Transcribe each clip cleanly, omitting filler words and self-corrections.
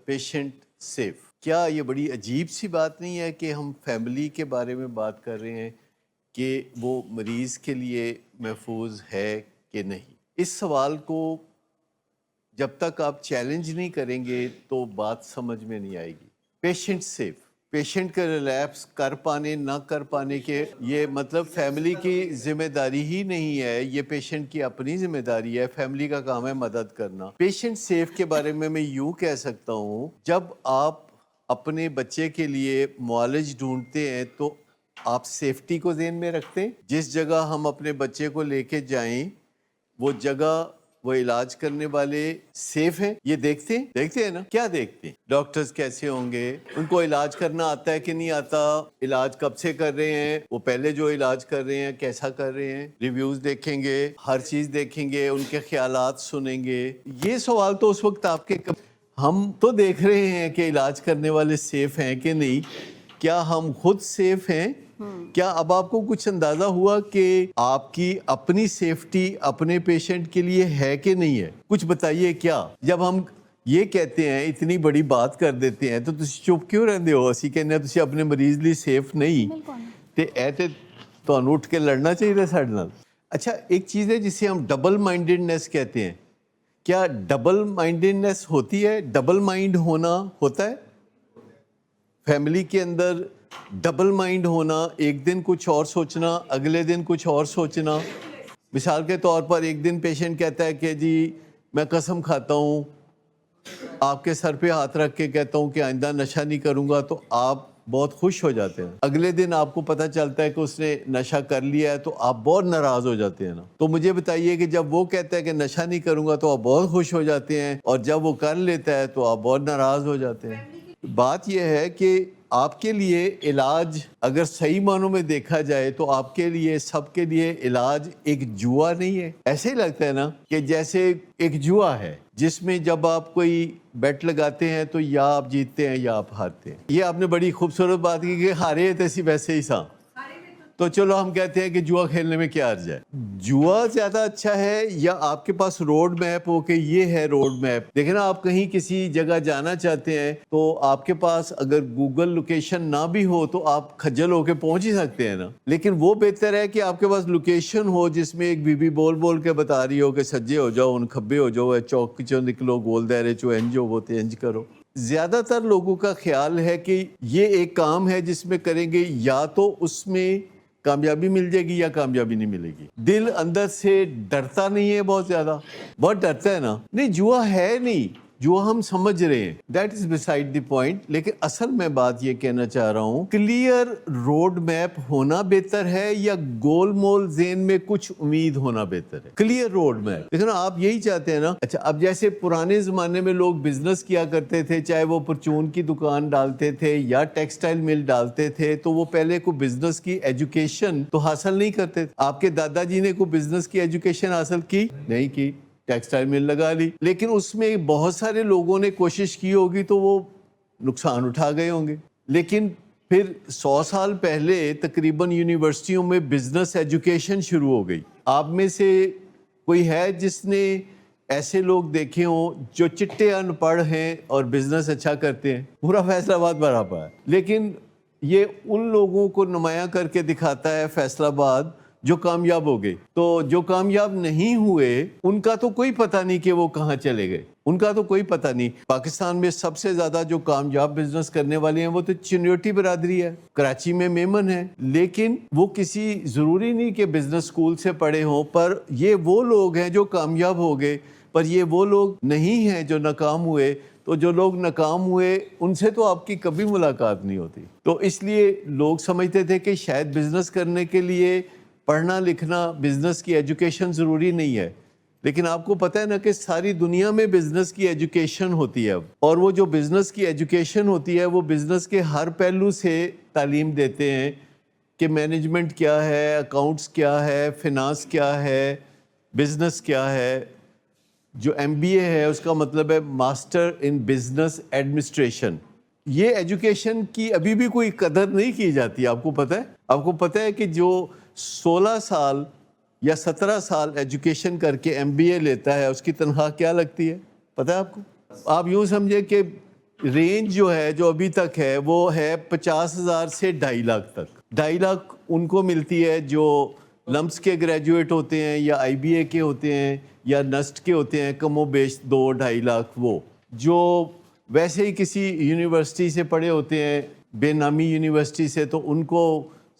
Patient safe. کیا یہ بڑی عجیب سی بات نہیں ہے کہ ہم فیملی کے بارے میں بات کر رہے ہیں کہ وہ مریض کے لیے محفوظ ہے کہ نہیں؟ اس سوال کو جب تک آپ چیلنج نہیں کریں گے تو بات سمجھ میں نہیں آئے گی. پیشنٹ سیف، پیشنٹ کا ریلیپس کر پانے نہ کر پانے کے یہ مطلب فیملی کی ذمہ داری ہی نہیں ہے، یہ پیشنٹ کی اپنی ذمہ داری ہے. فیملی کا کام ہے مدد کرنا. پیشنٹ سیف کے بارے میں یوں کہہ سکتا ہوں، جب آپ اپنے بچے کے لیے معالج ڈھونڈتے ہیں تو آپ سیفٹی کو ذہن میں رکھتے ہیں. جس جگہ ہم اپنے بچے کو لے کے جائیں وہ جگہ، وہ علاج کرنے والے سیف ہیں، یہ دیکھتے ہیں نا. کیا دیکھتے ہیں؟ ڈاکٹرز کیسے ہوں گے، ان کو علاج کرنا آتا ہے کہ نہیں آتا، علاج کب سے کر رہے ہیں، وہ پہلے جو علاج کر رہے ہیں کیسا کر رہے ہیں، ریویوز دیکھیں گے، ہر چیز دیکھیں گے، ان کے خیالات سنیں گے. یہ سوال تو اس وقت آپ کے ہم تو دیکھ رہے ہیں کہ علاج کرنے والے سیف ہیں کہ نہیں. کیا ہم خود سیف ہیں؟ کیا اب آپ کو کچھ اندازہ ہوا کہ آپ کی اپنی سیفٹی اپنے پیشنٹ کے لیے ہے کہ نہیں ہے؟ کچھ بتائیے. کیا جب ہم یہ کہتے ہیں، اتنی بڑی بات کر دیتے ہیں، تو تسی چپ کیوں رہندے ہو؟ اسی کہنے تسی اپنے مریض لیے سیف نہیں تے ایتے تانوں اٹھ کے لڑنا چاہیے ساڈے نال. اچھا، ایک چیز ہے جسے ہم ڈبل مائنڈڈنیس کہتے ہیں. کیا ڈبل مائنڈڈنیس ہوتی ہے؟ ڈبل مائنڈ ہونا ہوتا ہے فیملی کے اندر؟ ڈبل مائنڈ ہونا، ایک دن کچھ اور سوچنا، اگلے دن کچھ اور سوچنا. مثال کے طور پر ایک دن پیشنٹ کہتا ہے کہ جی میں قسم کھاتا ہوں، آپ کے سر پہ ہاتھ رکھ کے کہتا ہوں کہ آئندہ نشہ نہیں کروں گا، تو آپ بہت خوش ہو جاتے ہیں. اگلے دن آپ کو پتہ چلتا ہے کہ اس نے نشہ کر لیا ہے تو آپ بہت ناراض ہو جاتے ہیں نا. تو مجھے بتائیے کہ جب وہ کہتا ہے کہ نشہ نہیں کروں گا تو آپ بہت خوش ہو جاتے ہیں، اور جب وہ کر لیتا ہے تو آپ بہت ناراض ہو جاتے ہیں. بات یہ ہے کہ آپ کے لیے علاج اگر صحیح معنوں میں دیکھا جائے تو آپ کے لیے، سب کے لیے علاج ایک جوا نہیں ہے. ایسے ہی لگتا ہے نا کہ جیسے ایک جوا ہے جس میں جب آپ کوئی بیٹ لگاتے ہیں تو یا آپ جیتتے ہیں یا آپ ہارتے ہیں. یہ آپ نے بڑی خوبصورت بات کی کہ ہارے تیسی ویسے ہی سا. تو چلو ہم کہتے ہیں کہ جوا کھیلنے میں کیا عرض ہے. جوا زیادہ اچھا ہے یا آپ کے پاس روڈ میپ ہو کہ یہ ہے روڈ میپ؟ دیکھیں نا، آپ کہیں کسی جگہ جانا چاہتے ہیں تو آپ کے پاس اگر گوگل لوکیشن نہ بھی ہو تو آپ کھجل ہو کے پہنچ ہی سکتے ہیں نا. لیکن وہ بہتر ہے کہ آپ کے پاس لوکیشن ہو جس میں ایک بی بی بول بول کے بتا رہی ہو کہ سجے ہو جاؤ، ان کھبے ہو جاؤ، چوک چو نکلو، گول دائرے چو انج ہو وہ تے انج کرو. زیادہ تر لوگوں کا خیال ہے کہ یہ ایک کام ہے جس میں کریں گے یا تو اس میں کامیابی مل جائے گی یا کامیابی نہیں ملے گی. دل اندر سے ڈرتا نہیں ہے، بہت زیادہ بہت ڈرتا ہے نا. نہیں، جوا ہے نہیں، جو ہم سمجھ رہے ہیں، that is beside the point. لیکن اصل میں بات یہ کہنا چاہ رہا ہوں، کلیئر روڈ میپ ہونا بہتر ہے یا گول مول ذہن میں کچھ امید ہونا بہتر ہے؟ Clear road map. لیکن آپ یہی چاہتے ہیں نا. اچھا، اب جیسے پرانے زمانے میں لوگ بزنس کیا کرتے تھے، چاہے وہ پرچون کی دکان ڈالتے تھے یا ٹیکسٹائل مل ڈالتے تھے، تو وہ پہلے کو بزنس کی ایجوکیشن تو حاصل نہیں کرتے تھے. آپ کے دادا جی نے کو بزنس کی ایجوکیشن حاصل کی نہیں کی، ٹیکسٹائل مل لگا لی. لیکن اس میں بہت سارے لوگوں نے کوشش کی ہوگی تو وہ نقصان اٹھا گئے ہوں گے. لیکن پھر 100 سال پہلے تقریباً یونیورسٹیوں میں بزنس ایجوکیشن شروع ہو گئی. آپ میں سے کوئی ہے جس نے ایسے لوگ دیکھے ہوں جو چٹے ان پڑھ ہیں اور بزنس اچھا کرتے ہیں؟ پورا فیصل آباد بھرا پا ہے. لیکن یہ ان لوگوں کو نمایاں کر کے دکھاتا ہے فیصل آباد جو کامیاب ہو گئے. تو جو کامیاب نہیں ہوئے ان کا تو کوئی پتہ نہیں کہ وہ کہاں چلے گئے، ان کا تو کوئی پتہ نہیں. پاکستان میں سب سے زیادہ جو کامیاب بزنس کرنے والے ہیں وہ تو چنیوٹی برادری ہے، کراچی میں میمن ہے. لیکن وہ کسی ضروری نہیں کہ بزنس اسکول سے پڑھے ہوں، پر یہ وہ لوگ ہیں جو کامیاب ہو گئے. پر یہ وہ لوگ نہیں ہیں جو ناکام ہوئے. تو جو لوگ ناکام ہوئے ان سے تو آپ کی کبھی ملاقات نہیں ہوتی. تو اس لیے لوگ سمجھتے تھے کہ شاید بزنس کرنے کے لیے پڑھنا لکھنا، بزنس کی ایجوکیشن ضروری نہیں ہے. لیکن آپ کو پتہ ہے نا کہ ساری دنیا میں بزنس کی ایجوکیشن ہوتی ہے اب. اور وہ جو بزنس کی ایجوکیشن ہوتی ہے وہ بزنس کے ہر پہلو سے تعلیم دیتے ہیں کہ مینجمنٹ کیا ہے، اکاؤنٹس کیا ہے، فنانس کیا ہے، بزنس کیا ہے. جو ایم بی اے ہے اس کا مطلب ہے ماسٹر ان بزنس ایڈمنسٹریشن. یہ ایجوکیشن کی ابھی بھی کوئی قدر نہیں کی جاتی. آپ کو پتہ ہے؟ آپ کو پتہ ہے کہ جو 16 سال یا 17 سال ایجوکیشن کر کے ایم بی اے لیتا ہے اس کی تنخواہ کیا لگتی ہے؟ پتہ ہے آپ کو؟ آپ یوں سمجھے کہ رینج جو ہے جو ابھی تک ہے وہ ہے 50,000 سے 2.5 لاکھ تک. 2.5 لاکھ ان کو ملتی ہے جو لمپس کے گریجویٹ ہوتے ہیں یا آئی بی اے کے ہوتے ہیں یا نسٹ کے ہوتے ہیں, کم و بیش 2-2.5 لاکھ. وہ جو ویسے ہی کسی یونیورسٹی سے پڑھے ہوتے ہیں, بے نامی یونیورسٹی سے, تو ان کو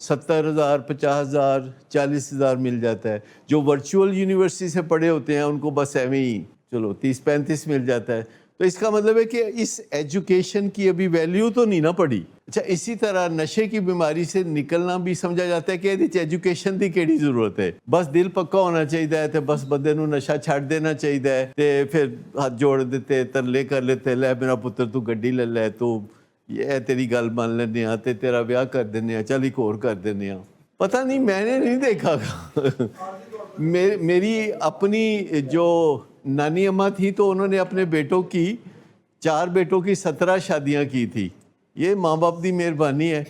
70,000 50,000 40,000 مل جاتا ہے. جو ورچوئل یونیورسٹی سے پڑھے ہوتے ہیں ان کو بس ایویں ہی چلو 30-35 مل جاتا ہے. تو اس کا مطلب ہے کہ اس ایجوکیشن کی ابھی ویلیو تو نہیں نہ پڑی. اچھا, اسی طرح نشے کی بیماری سے نکلنا بھی سمجھا جاتا ہے کہ ایجوکیشن دی کیڑی ضرورت ہے, بس دل پکا ہونا چاہیے تے بس بندے نو نشہ چھڈ دینا چاہیے تے پھر ہاتھ جوڑ دیتے, ترلے کر لیتے, لے میرا پتر تو گڈی لے لے, تو یہ تیری گل مان لینے ہاں تے تیرا بیاہ کر دینے ہاں, چل ایک اور کر دینے ہاں. پتہ نہیں, میں نے نہیں دیکھا. میری اپنی جو نانی اماں تھی تو انہوں نے اپنے بیٹوں کی 4 بیٹوں کی 17 شادیاں کی تھی. یہ ماں باپ دی مہربانی ہے.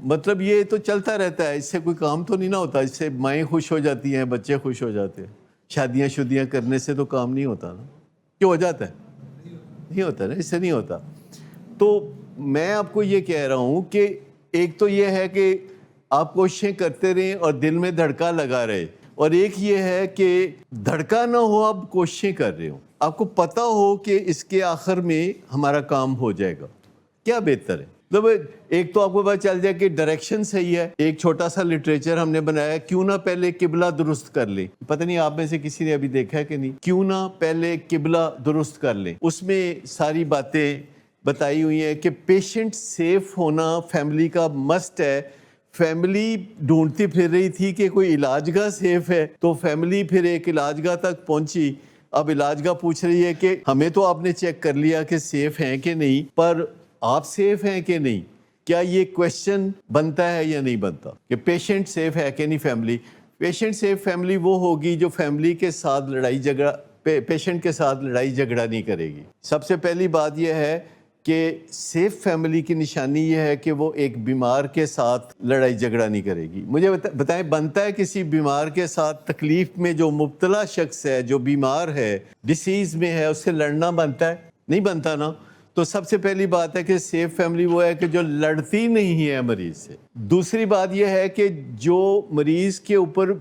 مطلب یہ تو چلتا رہتا ہے, اس سے کوئی کام تو نہیں نہ ہوتا, اس سے مائیں خوش ہو جاتی ہیں, بچے خوش ہو جاتے ہیں. شادیاں کرنے سے تو کام نہیں ہوتا نا. کیوں ہو جاتا ہے؟ نہیں ہوتا نا, اس سے نہیں ہوتا. تو میں آپ کو یہ کہہ رہا ہوں کہ ایک تو یہ ہے کہ آپ کوششیں کرتے رہیں اور دل میں دھڑکا لگا رہے, اور ایک یہ ہے کہ دھڑکا نہ ہو, آپ کوششیں کر رہے ہو, آپ کو پتہ ہو کہ اس کے آخر میں ہمارا کام ہو جائے گا. کیا بہتر ہے؟ مطلب ایک تو آپ کو پتہ چل جائے کہ ڈائریکشن صحیح ہے. ایک چھوٹا سا لٹریچر ہم نے بنایا ہے, کیوں نہ پہلے قبلہ درست کر لیں. پتہ نہیں آپ میں سے کسی نے ابھی دیکھا ہے کہ نہیں, کیوں نہ پہلے قبلہ درست کر لیں. اس میں ساری باتیں بتائی ہوئی ہیں کہ پیشنٹ سیف ہونا فیملی کا مسٹ ہے. فیملی ڈھونڈتی پھر رہی تھی کہ کوئی علاج گاہ سیف ہے, تو فیملی پھر ایک علاج گاہ تک پہنچی. اب علاج گاہ پوچھ رہی ہے کہ ہمیں تو آپ نے چیک کر لیا کہ سیف ہیں کہ نہیں, پر آپ سیف ہیں کہ نہیں. کیا یہ کویشچن بنتا ہے یا نہیں بنتا کہ پیشنٹ سیف ہے کہ نہیں. پیشنٹ سیف فیملی وہ ہوگی جو فیملی کے ساتھ لڑائی جھگڑا, پیشنٹ کے ساتھ لڑائی جھگڑا نہیں کرے گی. سب سے پہلی بات یہ ہے کہ سیف فیملی کی نشانی یہ ہے کہ وہ ایک بیمار کے ساتھ لڑائی جھگڑا نہیں کرے گی. مجھے بتائیں, بنتا ہے کسی بیمار کے ساتھ تکلیف میں جو مبتلا شخص ہے, جو بیمار ہے, ڈیسیز میں ہے, اس سے لڑنا بنتا ہے؟ نہیں بنتا نا. تو سب سے پہلی بات ہے کہ سیف فیملی وہ ہے کہ جو لڑتی نہیں ہے مریض سے. دوسری بات یہ ہے کہ جو مریض کے اوپر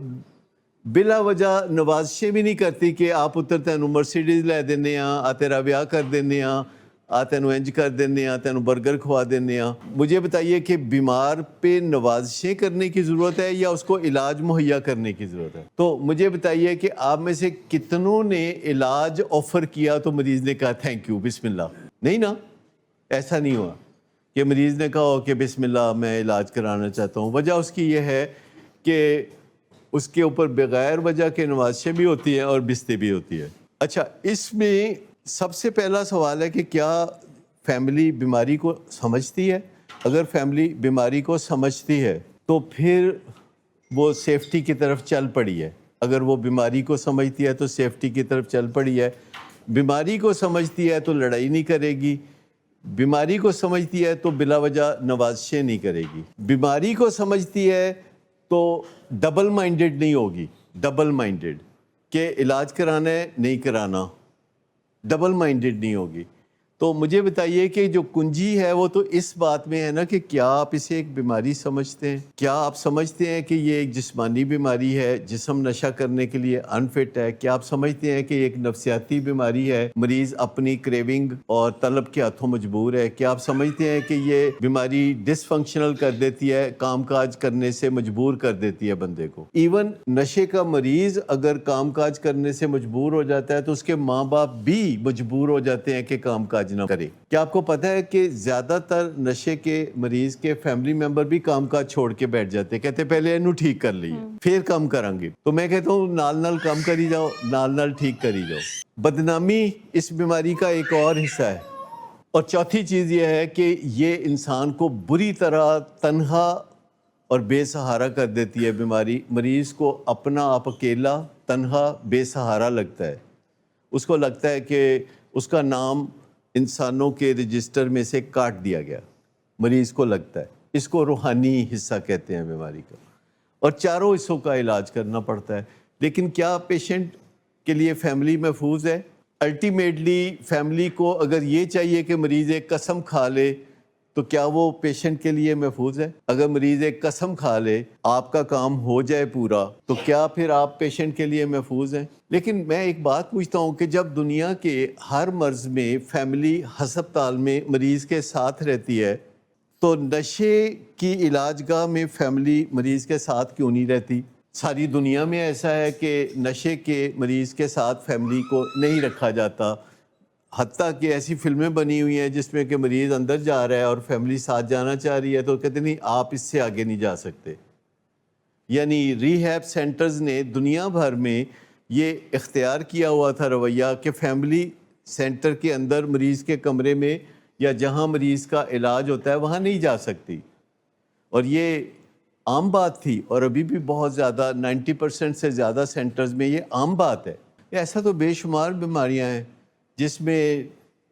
بلا وجہ نوازشیں بھی نہیں کرتی کہ آپ پتر تینوں مرسیڈیز لے دینے ہاں, آ تیرا بیاہ کر دینے ہاں, آ تینوں انج کر دینے ہاں, تینوں برگر کھوا دینے ہاں. مجھے بتائیے کہ بیمار پہ نوازشیں کرنے کی ضرورت ہے یا اس کو علاج مہیا کرنے کی ضرورت ہے؟ تو مجھے بتائیے کہ آپ میں سے کتنوں نے علاج آفر کیا تو مریض نے کہا تھینک یو بسم اللہ؟ نہیں نا, ایسا نہیں ہوا کہ مریض نے کہا ہو کہ بسم اللہ میں علاج کرانا چاہتا ہوں. وجہ اس کی یہ ہے کہ اس کے اوپر بغیر وجہ کے نوازشیں بھی ہوتی ہیں اور بستیں بھی ہوتی ہے. اچھا, اس میں سب سے پہلا سوال ہے کہ کیا فیملی بیماری کو سمجھتی ہے؟ اگر فیملی بیماری کو سمجھتی ہے تو پھر وہ سیفٹی کی طرف چل پڑی ہے. اگر وہ بیماری کو سمجھتی ہے تو سیفٹی کی طرف چل پڑی ہے. بیماری کو سمجھتی ہے تو لڑائی نہیں کرے گی. بیماری کو سمجھتی ہے تو بلا وجہ نوازشیں نہیں کرے گی. بیماری کو سمجھتی ہے تو ڈبل مائنڈڈ نہیں ہوگی. ڈبل مائنڈڈ کہ علاج کرانا ہے نہیں کرانا, ڈبل مائنڈڈ نہیں ہوگی. تو مجھے بتائیے کہ جو کنجی ہے وہ تو اس بات میں ہے نا کہ کیا آپ اسے ایک بیماری سمجھتے ہیں؟ کیا آپ سمجھتے ہیں کہ یہ ایک جسمانی بیماری ہے, جسم نشہ کرنے کے لیے انفٹ ہے؟ کیا آپ سمجھتے ہیں کہ یہ ایک نفسیاتی بیماری ہے, مریض اپنی کریونگ اور طلب کے ہاتھوں مجبور ہے؟ کیا آپ سمجھتے ہیں کہ یہ بیماری ڈس فنکشنل کر دیتی ہے, کام کاج کرنے سے مجبور کر دیتی ہے بندے کو؟ ایون نشے کا مریض اگر کام کاج کرنے سے مجبور ہو جاتا ہے تو اس کے ماں باپ بھی مجبور ہو جاتے ہیں کہ کام کاج نہ کرے. کیا آپ کو پتہ ہے کہ زیادہ تر نشے کے مریض کے فیملی ممبر بھی کام کاج چھوڑ کے بیٹھ جاتے ہیں, کہتے پہلے انہوں ٹھیک کر لیے پھر کام کریں گے. تو میں کہتا ہوں نال نال کام کری جاؤ, نال نال ٹھیک کری جاؤ. بدنامی اس بیماری کا ایک اور حصہ ہے. اور چوتھی چیز یہ ہے کہ یہ انسان کو بری طرح تنہا اور بے سہارا کر دیتی ہے. بیماری مریض کو اپنا آپ اکیلا, تنہا, بے سہارا لگتا ہے. اس کو لگتا ہے کہ اس کا نام انسانوں کے رجسٹر میں سے کاٹ دیا گیا. مریض کو لگتا ہے. اس کو روحانی حصہ کہتے ہیں بیماری کا. اور چاروں حصوں کا علاج کرنا پڑتا ہے. لیکن کیا پیشنٹ کے لیے فیملی محفوظ ہے؟ الٹیمیٹلی فیملی کو اگر یہ چاہیے کہ مریض ایک قسم کھا لے تو کیا وہ پیشنٹ کے لیے محفوظ ہے؟ اگر مریض ایک قسم کھا لے آپ کا کام ہو جائے پورا تو کیا پھر آپ پیشنٹ کے لیے محفوظ ہیں؟ لیکن میں ایک بات پوچھتا ہوں کہ جب دنیا کے ہر مرض میں فیملی ہسپتال میں مریض کے ساتھ رہتی ہے تو نشے کی علاج گاہ میں فیملی مریض کے ساتھ کیوں نہیں رہتی؟ ساری دنیا میں ایسا ہے کہ نشے کے مریض کے ساتھ فیملی کو نہیں رکھا جاتا، حتیٰ کہ ایسی فلمیں بنی ہوئی ہیں جس میں کہ مریض اندر جا رہا ہے اور فیملی ساتھ جانا چاہ رہی ہے تو کہتے نہیں آپ اس سے آگے نہیں جا سکتے۔ یعنی ریہیب سینٹرز نے دنیا بھر میں یہ اختیار کیا ہوا تھا رویہ کہ فیملی سینٹر کے اندر مریض کے کمرے میں یا جہاں مریض کا علاج ہوتا ہے وہاں نہیں جا سکتی، اور یہ عام بات تھی، اور ابھی بھی بہت زیادہ 90% سے زیادہ سینٹرز میں یہ عام بات ہے۔ ایسا تو بے شمار بیماریاں ہیں جس میں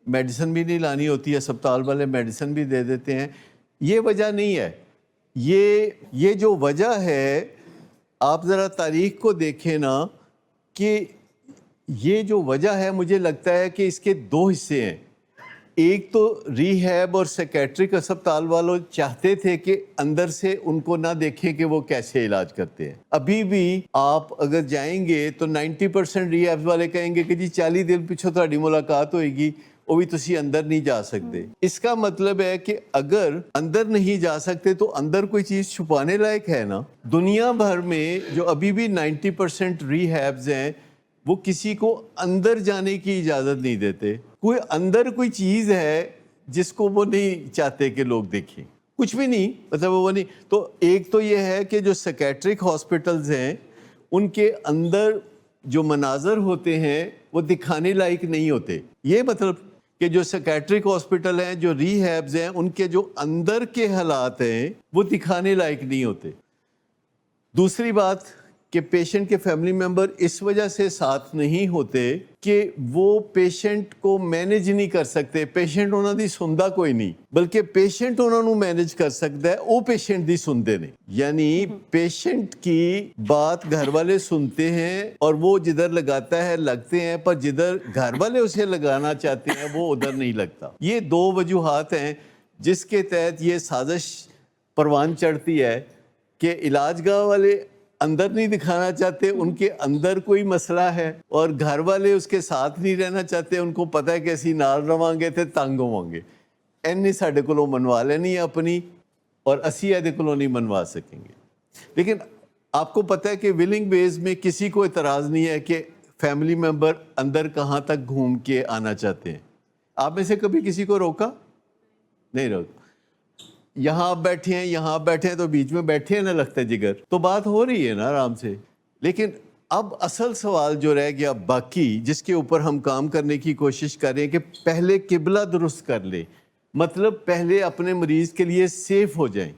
میڈیسن بھی نہیں لانی ہوتی ہے، اسپتال والے میڈیسن بھی دے دیتے ہیں۔ یہ وجہ نہیں ہے، یہ جو وجہ ہے آپ ذرا تاریخ کو دیکھیں نا کہ یہ جو وجہ ہے مجھے لگتا ہے کہ اس کے دو حصے ہیں۔ ایک تو ریہیب اور سیکیٹرک اسپتال والوں چاہتے تھے کہ اندر سے ان کو نہ دیکھیں کہ وہ کیسے علاج کرتے ہیں۔ ابھی بھی آپ اگر جائیں گے تو 90% ریہیب والے کہیں گے کہ جی 40 دن پیچھے تہاڈی ملاقات ہوئے گی، وہ بھی تسی اندر نہیں جا سکتے۔ اس کا مطلب ہے کہ اگر اندر نہیں جا سکتے تو اندر کوئی چیز چھپانے لائق ہے نا۔ دنیا بھر میں جو ابھی بھی 90% ریہیبز ہیں وہ کسی کو اندر جانے کی اجازت نہیں دیتے۔ کوئی اندر کوئی چیز ہے جس کو وہ نہیں چاہتے کہ لوگ دیکھیں، کچھ بھی نہیں، مطلب وہ نہیں۔ تو ایک تو یہ ہے کہ جو سیکیٹرک ہاسپٹلز ہیں ان کے اندر جو مناظر ہوتے ہیں وہ دکھانے لائق نہیں ہوتے۔ یہ مطلب کہ جو سیکیٹرک ہاسپٹل ہیں، جو ریہیبز ہیں، ان کے جو اندر کے حالات ہیں وہ دکھانے لائق نہیں ہوتے۔ دوسری بات کہ پیشنٹ کے فیملی ممبر اس وجہ سے ساتھ نہیں ہوتے کہ وہ پیشنٹ کو مینج نہیں کر سکتے۔ پیشنٹ انہوں دی سندا کوئی نہیں، بلکہ پیشنٹ انہوں نے مینج کر سکتا ہے، وہ پیشنٹ دی سندے نہیں۔ یعنی پیشنٹ کی بات گھر والے سنتے ہیں اور وہ جدھر لگاتا ہے لگتے ہیں، پر جدھر گھر والے اسے لگانا چاہتے ہیں وہ ادھر نہیں لگتا۔ یہ دو وجوہات ہیں جس کے تحت یہ سازش پروان چڑھتی ہے کہ علاج گاہ والے اندر نہیں دکھانا چاہتے، ان کے اندر کوئی مسئلہ ہے، اور گھر والے اس کے ساتھ نہیں رہنا چاہتے، ان کو پتہ ہے کہ اسی نال رواں گے تے تنگ ہوواں گے، اینی ساڈے کولوں منوا لینی اپنی اور اسی ایدے کولوں نہیں منوا سکیں گے۔ لیکن آپ کو پتہ ہے کہ ولنگ بیز میں کسی کو اعتراض نہیں ہے کہ فیملی ممبر اندر کہاں تک گھوم کے آنا چاہتے ہیں۔ آپ میں سے کبھی کسی کو روکا؟ نہیں روکا۔ یہاں آپ بیٹھے ہیں، یہاں آپ بیٹھے ہیں تو بیچ میں بیٹھے ہیں نا لگتا ہے جگر، تو بات ہو رہی ہے نا آرام سے۔ لیکن اب اصل سوال جو رہ گیا باقی، جس کے اوپر ہم کام کرنے کی کوشش کر رہے ہیں کہ پہلے قبلہ درست کر لے، مطلب پہلے اپنے مریض کے لیے سیف ہو جائیں۔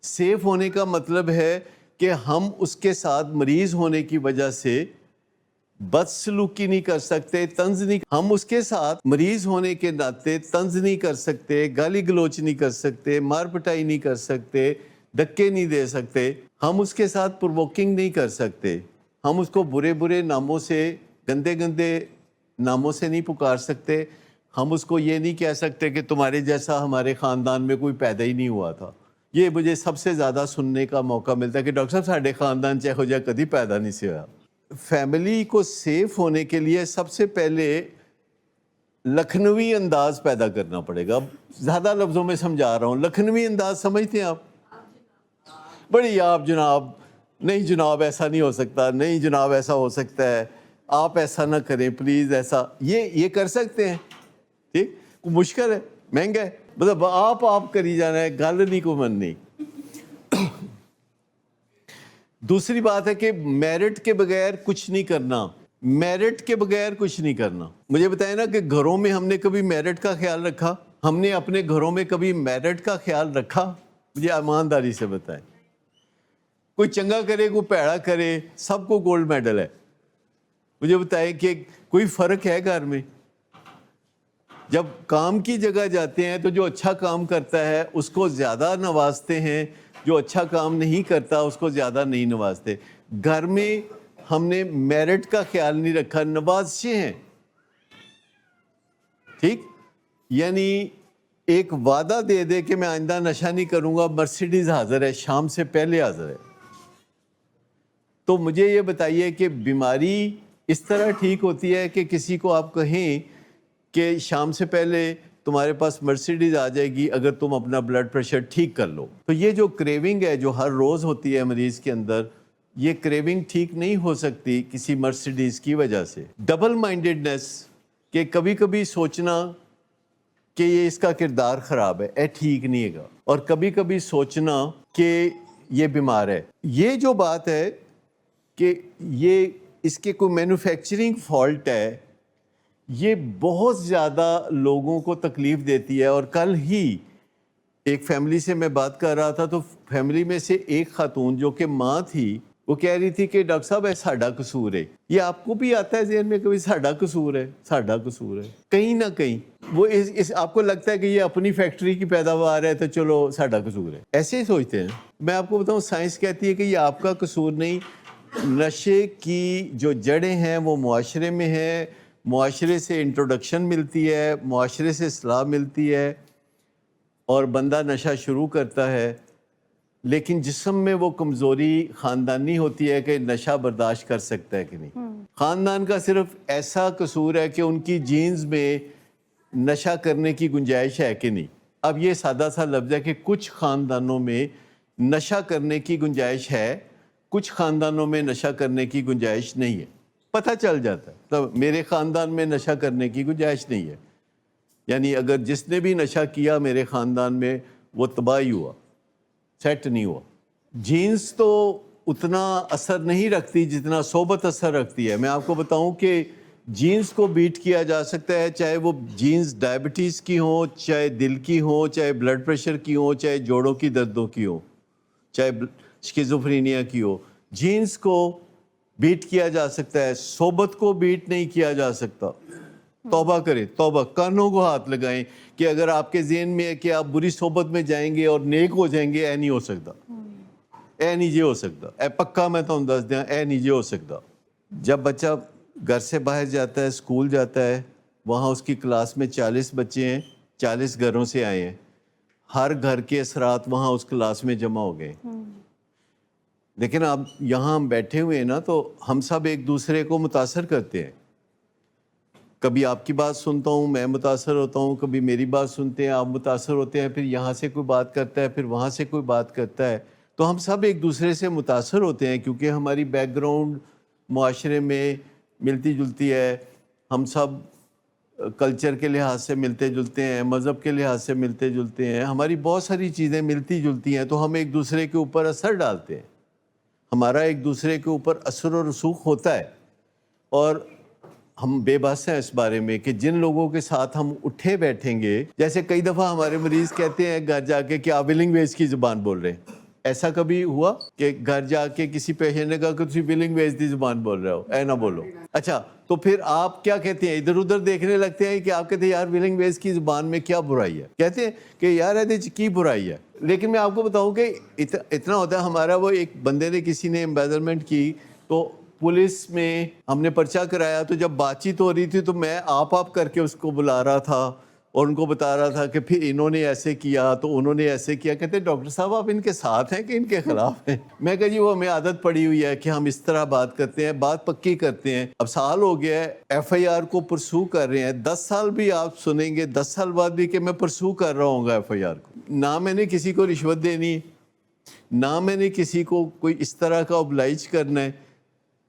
سیف ہونے کا مطلب ہے کہ ہم اس کے ساتھ مریض ہونے کی وجہ سے بدسلوکی نہیں کر سکتے، طنز نہیں، ہم اس کے ساتھ مریض ہونے کے ناطے طنز نہیں کر سکتے، گالی گلوچ نہیں کر سکتے، مار پٹائی نہیں کر سکتے، دھکے نہیں دے سکتے، ہم اس کے ساتھ پرووکنگ نہیں کر سکتے، ہم اس کو برے برے ناموں سے، گندے گندے ناموں سے نہیں پکار سکتے، ہم اس کو یہ نہیں کہہ سکتے کہ تمہارے جیسا ہمارے خاندان میں کوئی پیدا ہی نہیں ہوا تھا۔ یہ مجھے سب سے زیادہ سننے کا موقع ملتا ہے کہ ڈاکٹر صاحب ساڈے خاندان چ یہو جہا کدی پیدا نہیں سی ہوا۔ فیملی کو سیف ہونے کے لیے سب سے پہلے لکھنوی انداز پیدا کرنا پڑے گا۔ زیادہ لفظوں میں سمجھا رہا ہوں، لکھنوی انداز سمجھتے ہیں آپ؟ بڑی آپ جناب، نہیں جناب ایسا نہیں ہو سکتا، نہیں جناب ایسا ہو سکتا ہے، آپ ایسا نہ کریں پلیز، ایسا یہ کر سکتے ہیں؟ ٹھیک، مشکل ہے، مہنگا ہے، مطلب آپ کری جانا ہے، گل نہیں کو مننی۔ دوسری بات ہے کہ میرٹ کے بغیر کچھ نہیں کرنا، میرٹ کے بغیر کچھ نہیں کرنا۔ مجھے بتائیں نا کہ گھروں میں ہم نے کبھی میرٹ کا خیال رکھا؟ ہم نے اپنے گھروں میں کبھی میرٹ کا خیال رکھا؟ مجھے ایمانداری سے بتائیں۔ کوئی چنگا کرے، کوئی پیڑا کرے، سب کو گولڈ میڈل ہے۔ مجھے بتائیں کہ کوئی فرق ہے گھر میں؟ جب کام کی جگہ جاتے ہیں تو جو اچھا کام کرتا ہے اس کو زیادہ نوازتے ہیں، جو اچھا کام نہیں کرتا اس کو زیادہ نہیں نوازتے۔ گھر میں ہم نے میرٹ کا خیال نہیں رکھا، نوازشیں ہیں۔ ٹھیک, یعنی ایک وعدہ دے دے کہ میں آئندہ نشہ نہیں کروں گا, مرسیڈیز حاضر ہے, شام سے پہلے حاضر ہے. تو مجھے یہ بتائیے کہ بیماری اس طرح ٹھیک ہوتی ہے کہ کسی کو آپ کہیں کہ شام سے پہلے تمہارے پاس مرسیڈیز آ جائے گی اگر تم اپنا بلڈ پریشر ٹھیک کر لو. تو یہ جو کریونگ ہے جو ہر روز ہوتی ہے مریض کے اندر, یہ کریونگ ٹھیک نہیں ہو سکتی کسی مرسیڈیز کی وجہ سے. ڈبل مائنڈڈنس, کہ کبھی کبھی سوچنا کہ یہ اس کا کردار خراب ہے, ٹھیک نہیں ہے گا, اور کبھی کبھی سوچنا کہ یہ بیمار ہے. یہ جو بات ہے کہ یہ اس کے کوئی مینوفیکچرنگ فالٹ ہے, یہ بہت زیادہ لوگوں کو تکلیف دیتی ہے. اور کل ہی ایک فیملی سے میں بات کر رہا تھا, تو فیملی میں سے ایک خاتون جو کہ ماں تھی, وہ کہہ رہی تھی کہ ڈاکٹر صاحب ساڈا قصور ہے. یہ آپ کو بھی آتا ہے ذہن میں کبھی ساڈا قصور ہے, ساڈا قصور ہے, کہیں نہ کہیں وہ اس آپ کو لگتا ہے کہ یہ اپنی فیکٹری کی پیداوار ہے تو چلو ساڈا قصور ہے, ایسے ہی سوچتے ہیں. میں آپ کو بتاؤں, سائنس کہتی ہے کہ یہ آپ کا قصور نہیں, نشے کی جو جڑیں ہیں وہ معاشرے میں ہیں, معاشرے سے انٹروڈکشن ملتی ہے, معاشرے سے اصلاح ملتی ہے, اور بندہ نشہ شروع کرتا ہے. لیکن جسم میں وہ کمزوری خاندانی ہوتی ہے کہ نشہ برداشت کر سکتا ہے کہ نہیں. خاندان کا صرف ایسا قصور ہے کہ ان کی جینز میں نشہ کرنے کی گنجائش ہے کہ نہیں. اب یہ سادہ سا لفظ ہے کہ کچھ خاندانوں میں نشہ کرنے کی گنجائش ہے, کچھ خاندانوں میں نشہ کرنے کی گنجائش نہیں ہے. پتہ چل جاتا ہے, تو میرے خاندان میں نشہ کرنے کی گنجائش نہیں ہے, یعنی اگر جس نے بھی نشہ کیا میرے خاندان میں وہ تباہی ہوا, سیٹ نہیں ہوا. جینز تو اتنا اثر نہیں رکھتی جتنا صحبت اثر رکھتی ہے. میں آپ کو بتاؤں کہ جینز کو بیٹ کیا جا سکتا ہے, چاہے وہ جینز ڈائبٹیز کی ہوں, چاہے دل کی ہوں, چاہے بلڈ پریشر کی ہوں, چاہے جوڑوں کی دردوں کی ہوں, چاہے اسکیزوفرینیا کی ہو. جینز کو بیٹ کیا جا سکتا ہے, صحبت کو بیٹ نہیں کیا جا سکتا. توبہ کریں, توبہ, کانوں کو ہاتھ لگائیں کہ اگر آپ کے ذہن میں ہے کہ آپ بری صحبت میں جائیں گے اور نیک ہو جائیں گے, نہیں ہو سکتا, نہیں جی ہو سکتا, پکا میں تو دس دیا, نہیں جی ہو سکتا. جب بچہ گھر سے باہر جاتا ہے, اسکول جاتا ہے, وہاں اس کی کلاس میں 40 بچے ہیں, 40 گھروں سے آئے ہیں, ہر گھر کے اثرات وہاں اس کلاس میں جمع ہو گئے. لیکن اب یہاں ہم بیٹھے ہوئے ہیں نا, تو ہم سب ایک دوسرے کو متاثر کرتے ہیں. کبھی آپ کی بات سنتا ہوں, میں متاثر ہوتا ہوں, کبھی میری بات سنتے ہیں, آپ متاثر ہوتے ہیں, پھر یہاں سے کوئی بات کرتا ہے, پھر وہاں سے کوئی بات کرتا ہے. تو ہم سب ایک دوسرے سے متاثر ہوتے ہیں کیونکہ ہماری بیک گراؤنڈ معاشرے میں ملتی جلتی ہے. ہم سب کلچر کے لحاظ سے ملتے جلتے ہیں, مذہب کے لحاظ سے ملتے جلتے ہیں, ہماری بہت ساری چیزیں ملتی جلتی ہیں. تو ہم ایک دوسرے کے اوپر اثر ڈالتے ہیں, ہمارا ایک دوسرے کے اوپر اثر و رسوخ ہوتا ہے. اور ہم بے بس ہیں اس بارے میں کہ جن لوگوں کے ساتھ ہم اٹھے بیٹھیں گے, جیسے کئی دفعہ ہمارے مریض کہتے ہیں گھر جا کے کہ آپ ولنگ ویز کی زبان بول رہے ہیں. ایسا کبھی ہوا کہ گھر جا کے کسی پیشنٹ نے کہا کہ تسی ولنگ ویز کی زبان بول رہے ہو, نہ بولو. اچھا, تو پھر آپ کیا کہتے ہیں, ادھر ادھر دیکھنے لگتے ہیں کہ آپ کہتے ہیں یار ولنگ ویز کی زبان میں کیا برائی ہے, کہتے ہیں کہ یار ایدے کی برائی ہے. لیکن میں آپ کو بتاؤں کہ اتنا ہوتا ہے ہمارا, وہ ایک بندے نے کسی نے امبیزرمنٹ کی تو پولیس میں ہم نے پرچہ کرایا, تو جب بات چیت ہو رہی تھی تو میں آپ کر کے اس کو بلا رہا تھا اور ان کو بتا رہا تھا کہ پھر انہوں نے ایسے کیا تو انہوں نے ایسے کیا. کہتے ڈاکٹر صاحب آپ ان کے ساتھ ہیں کہ ان کے خلاف ہیں؟ میں کہا جی وہ ہمیں عادت پڑی ہوئی ہے کہ ہم اس طرح بات کرتے ہیں, بات پکی کرتے ہیں. اب سال ہو گیا ہے, ایف آئی آر کو پرسو کر رہے ہیں, 10 سال بھی آپ سنیں گے, 10 سال بعد بھی کہ میں پرسو کر رہا ہوں گا ایف آئی آر کو. نہ میں نے کسی کو رشوت دینی, نہ میں نے کسی کو کوئی اس طرح کا اوبلائج کرنا ہے.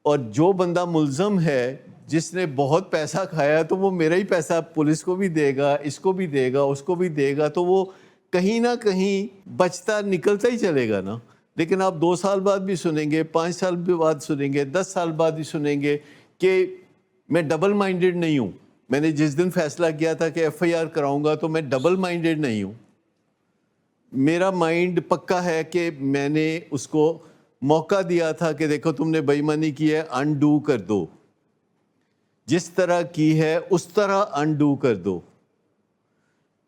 اور جو بندہ ملزم ہے, جس نے بہت پیسہ کھایا, تو وہ میرا ہی پیسہ پولیس کو بھی دے گا, اس کو بھی دے گا, اس کو بھی دے گا, تو وہ کہیں نہ کہیں بچتا نکلتا ہی چلے گا نا. لیکن آپ 2 سال بعد بھی سنیں گے, 5 سال بعد سنیں گے, 10 سال بعد بھی سنیں گے کہ میں ڈبل مائنڈڈ نہیں ہوں. میں نے جس دن فیصلہ کیا تھا کہ ایف آئی آر کراؤں گا تو میں ڈبل مائنڈڈ نہیں ہوں. میرا مائنڈ پکا ہے کہ میں نے اس کو موقع دیا تھا کہ دیکھو تم نے بے ایمانی کی ہے, انڈو کر دو, جس طرح کی ہے اس طرح انڈو کر دو,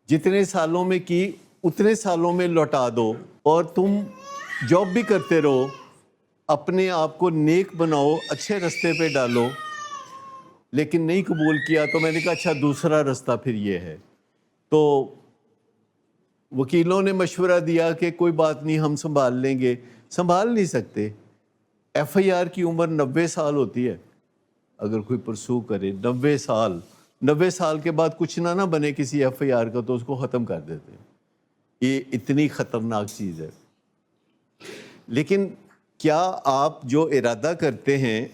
جتنے سالوں میں کی اتنے سالوں میں لوٹا دو, اور تم جاب بھی کرتے رہو, اپنے آپ کو نیک بناؤ, اچھے رستے پہ ڈالو. لیکن نہیں قبول کیا تو میں نے کہا اچھا دوسرا رستہ پھر یہ ہے. تو وکیلوں نے مشورہ دیا کہ کوئی بات نہیں ہم سنبھال لیں گے. سنبھال نہیں سکتے. ایف آئی آر کی عمر 90 سال ہوتی ہے اگر کوئی پرسو کرے. 90 سال کے بعد کچھ نہ بنے کسی ایف آئی آر کا تو اس کو ختم کر دیتے ہیں. یہ اتنی خطرناک چیز ہے. لیکن کیا آپ جو ارادہ کرتے ہیں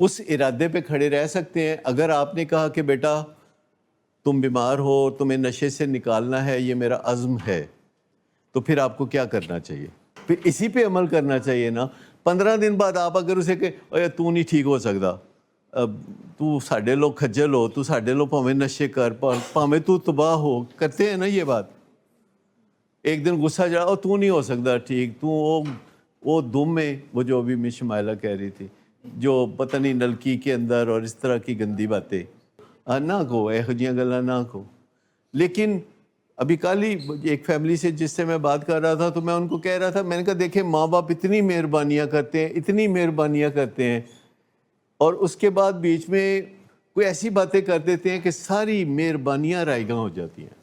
اس ارادے پہ کھڑے رہ سکتے ہیں؟ اگر آپ نے کہا کہ بیٹا تم بیمار ہو، تمہیں نشے سے نکالنا ہے، یہ میرا عزم ہے، تو پھر آپ کو کیا کرنا چاہیے؟ پھر اسی پہ عمل کرنا چاہیے نا. 15 دن بعد آپ اگر اسے کہ تو نہیں ٹھیک ہو سکتا، تو ساڈے لوگ کھجل ہو، تو ساڈے لوگ پاویں نشے کر، پاویں تو تباہ ہو، کرتے ہیں نا یہ بات. ایک دن غصہ جا اور تو نہیں ہو سکتا ٹھیک، تو وہ دم میں وہ جو ابھی مس شمائلہ کہہ رہی تھی، جو پتہ نہیں نلکی کے اندر اور اس طرح کی گندی باتیں نہ کہو، ایہو جیاں گلاں نہ کہو. لیکن ابھی کل ہی ایک فیملی سے جس سے میں بات کر رہا تھا تو میں ان کو کہہ رہا تھا، میں نے کہا دیکھیں ماں باپ اتنی مہربانیاں کرتے ہیں، اتنی مہربانیاں کرتے ہیں، اور اس کے بعد بیچ میں کوئی ایسی باتیں کر دیتے ہیں کہ ساری مہربانیاں رائیگاں ہو جاتی ہیں.